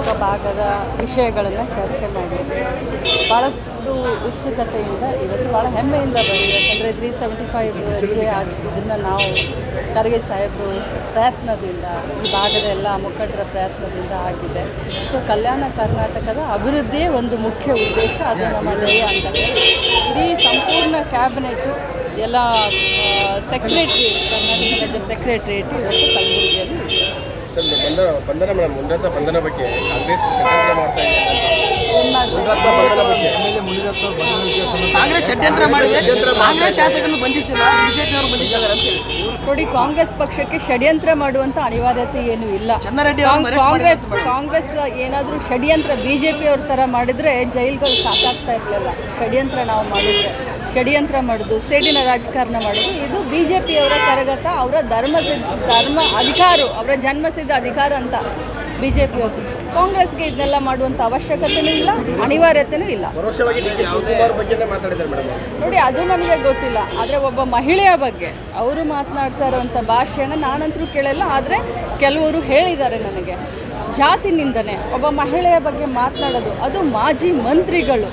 ಕರ್ನಾಟಕ ಭಾಗದ ವಿಷಯಗಳನ್ನು ಚರ್ಚೆ ಮಾಡಿದ್ವಿ. ಭಾಳಷ್ಟು ಉತ್ಸುಕತೆಯಿಂದ ಇವತ್ತು ಭಾಳ ಹೆಮ್ಮೆಯಿಂದ ಬಂದಿದೆ. ಯಾಕಂದರೆ 375 ಇದನ್ನು ನಾವು ಖರ್ಗೆ ಸಾಹೇಬರು ಪ್ರಯತ್ನದಿಂದ, ಈ ಭಾಗದ ಎಲ್ಲ ಮುಖಂಡರ ಪ್ರಯತ್ನದಿಂದ ಆಗಿದೆ. ಸೊ ಕಲ್ಯಾಣ ಕರ್ನಾಟಕದ ಅಭಿವೃದ್ಧಿಯೇ ಒಂದು ಮುಖ್ಯ ಉದ್ದೇಶ, ಅದು ನಮ್ಮ ಧ್ಯೇಯ ಅಂತ ಹೇಳಿ ಇಡೀ ಸಂಪೂರ್ಣ ಕ್ಯಾಬಿನೆಟ್ಟು ಎಲ್ಲ ಸೆಕ್ರೆಟ್ರಿ, ಕರ್ನಾಟಕ ರಾಜ್ಯ ಸೆಕ್ರೆಟ್ರಿಯೇಟ್ ಇವತ್ತು ಕಲಬುರಗಿಯಲ್ಲಿ ಬಂಧನ ಮೇಡಮ್, ಮುನಿರತ್ನ ಬಂಧನ ಬಗ್ಗೆ ಕಾಂಗ್ರೆಸ್ ಷಡ್ಯಂತ್ರ ಮಾಡ್ತಾ ಇದೆ. ಕಾಂಗ್ರೆಸ್ ಷಡ್ಯಂತ್ರ ಮಾಡಿದೆ, ಕಾಂಗ್ರೆಸ್ ಶಾಸಕರನ್ನು ಬಂಧಿಸಿಲ್ಲ, ಬಿಜೆಪಿಯವರು ಬಂಧಿಸಿದ್ದಾರೆ ಅಂತ ಹೇಳಿ. ನೋಡಿ, ಕಾಂಗ್ರೆಸ್ ಪಕ್ಷಕ್ಕೆ ಷಡ್ಯಂತ್ರ ಮಾಡುವಂಥ ಅನಿವಾರ್ಯತೆ ಏನೂ ಇಲ್ಲ. ಕಾಂಗ್ರೆಸ್ ಏನಾದರೂ ಷಡ್ಯಂತ್ರ ಬಿಜೆಪಿಯವ್ರ ಥರ ಮಾಡಿದರೆ ಜೈಲ್ಗಳು ಸಾಕಾಗ್ತಾ ಇರಲಿಲ್ಲ. ಷಡ್ಯಂತ್ರ ನಾವು ಮಾಡಿದರೆ, ಷಡ್ಯಂತ್ರ ಮಾಡೋದು, ಸೇಡಿನ ರಾಜಕಾರಣ ಮಾಡೋದು, ಇದು ಬಿ ಜೆ ಪಿಯವರ ಕರಗತ, ಅವರ ಧರ್ಮ ಅಧಿಕಾರ, ಅವರ ಜನ್ಮಸಿದ್ಧ ಅಧಿಕಾರ ಅಂತ ಬಿ ಜೆ ಪಿಯವ್ರದ್ದು. ಕಾಂಗ್ರೆಸ್ಗೆ ಇದನ್ನೆಲ್ಲ ಮಾಡುವಂಥ ಅವಶ್ಯಕತೆಯೂ ಇಲ್ಲ, ಅನಿವಾರ್ಯತೆಯೂ ಇಲ್ಲ. ನೋಡಿ, ಅದು ನನಗೆ ಗೊತ್ತಿಲ್ಲ. ಆದರೆ ಒಬ್ಬ ಮಹಿಳೆಯ ಬಗ್ಗೆ ಅವರು ಮಾತನಾಡ್ತಾ ಇರುವಂಥ ಭಾಷೆಯನ್ನು ನಾನಂತರೂ ಕೇಳಲ್ಲ. ಆದರೆ ಕೆಲವರು ಹೇಳಿದ್ದಾರೆ ನನಗೆ, ಜಾತಿ ನಿಂದನೆ, ಒಬ್ಬ ಮಹಿಳೆಯ ಬಗ್ಗೆ ಮಾತನಾಡೋದು, ಅದು ಮಾಜಿ ಮಂತ್ರಿಗಳು.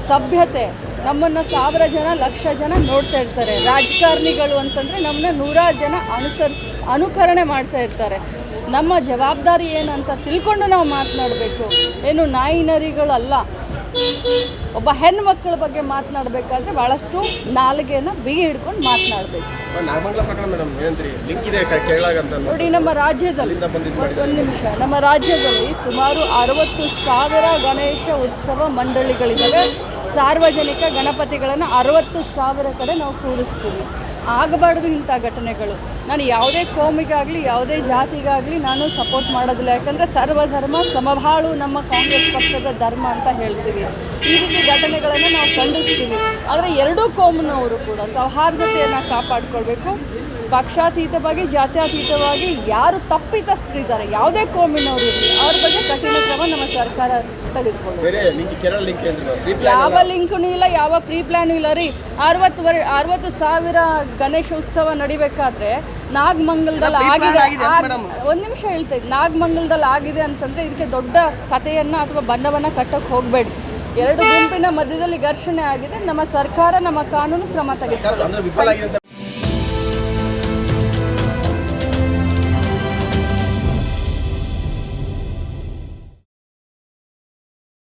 ಸಭ್ಯತೆ, ನಮ್ಮನ್ನು 1000 ಜನ, 1,00,000 ಜನ ನೋಡ್ತಾ ಇರ್ತಾರೆ. ರಾಜಕಾರಣಿಗಳು ಅಂತಂದರೆ ನಮ್ಮನ್ನ 100 ಜನ ಅನುಕರಣೆ ಮಾಡ್ತಾ ಇರ್ತಾರೆ. ನಮ್ಮ ಜವಾಬ್ದಾರಿ ಏನಂತ ತಿಳ್ಕೊಂಡು ನಾವು ಮಾತನಾಡಬೇಕು, ಏನು ನಾಯಿ ನರಿಗಳಲ್ಲ. ಒಬ್ಬ ಹೆಣ್ಮಕ್ಳ ಬಗ್ಗೆ ಮಾತನಾಡಬೇಕಾದ್ರೆ ಭಾಳಷ್ಟು ನಾಲಿಗೆಯನ್ನು ಬಿಗಿ ಹಿಡ್ಕೊಂಡು ಮಾತನಾಡಬೇಕು. ನೋಡಿ, ನಮ್ಮ ರಾಜ್ಯದಲ್ಲಿ ಒಂದು ನಿಮಿಷ, ನಮ್ಮ ರಾಜ್ಯದಲ್ಲಿ ಸುಮಾರು 60,000 ಗಣೇಶ ಉತ್ಸವ ಮಂಡಳಿಗಳಿದ್ದಾವೆ. ಸಾರ್ವಜನಿಕ ಗಣಪತಿಗಳನ್ನು 60,000 ಕಡೆ ನಾವು ಕೂರಿಸ್ತೀವಿ. ಆಗಬಾರ್ದು ಇಂಥ ಘಟನೆಗಳು. ನಾನು ಯಾವುದೇ ಕೋಮಿಗಾಗಲಿ ಯಾವುದೇ ಜಾತಿಗಾಗಲಿ ನಾನು ಸಪೋರ್ಟ್ ಮಾಡೋದಿಲ್ಲ. ಯಾಕಂದರೆ ಸರ್ವಧರ್ಮ ಸಮಬಾಳು ನಮ್ಮ ಕಾಂಗ್ರೆಸ್ ಪಕ್ಷದ ಧರ್ಮ ಅಂತ ಹೇಳ್ತೀವಿ. ಈ ರೀತಿ ಘಟನೆಗಳನ್ನು ನಾವು ಖಂಡಿಸ್ತೀವಿ. ಆದರೆ ಎರಡೂ ಕೋಮಿನವರು ಕೂಡ ಸೌಹಾರ್ದತೆಯನ್ನು ಕಾಪಾಡಿಕೊಳ್ಬೇಕು. ಪಕ್ಷಾತೀತವಾಗಿ, ಜಾತ್ಯತೀತವಾಗಿ ಯಾರು ತಪ್ಪಿತಸ್ಥರಿದ್ದಾರೆ, ಯಾವುದೇ ಕೋಮಿನವರು ಇರಲಿ, ಅವ್ರ ಬಗ್ಗೆ ಕಠಿಣ ಕ್ರಮ ನಮ್ಮ ಸರ್ಕಾರ ತೆಗೆದುಕೊಳ್ಳುತ್ತೆ. ಯಾವ ಲಿಂಕೂ ಇಲ್ಲ, ಯಾವ ಪ್ರೀ ಪ್ಲ್ಯಾನು ಇಲ್ಲ ರೀ. 60,000 ಗಣೇಶ ಉತ್ಸವ ನಡಿಬೇಕಾದ್ರೆ ನಾಗಮಂಗಲದಲ್ಲಿ ಆಗಿದೆ. ಒಂದು ನಿಮಿಷ ಹೇಳ್ತಾ ಇದ್ದೆ, ನಾಗಮಂಗಲದಲ್ಲಿ ಆಗಿದೆ ಅಂತಂದರೆ ಇದಕ್ಕೆ ದೊಡ್ಡ ಕಥೆಯನ್ನು ಅಥವಾ ಬಣ್ಣವನ್ನು ಕಟ್ಟೋಕ್ಕೆ ಹೋಗಬೇಡಿ. 2 ಗುಂಪಿನ ಮಧ್ಯದಲ್ಲಿ ಘರ್ಷಣೆ ಆಗಿದೆ. ನಮ್ಮ ಸರ್ಕಾರ, ನಮ್ಮ ಕಾನೂನು ಕ್ರಮ ತೆಗೆದುಕೊಳ್ಳುತ್ತೆ.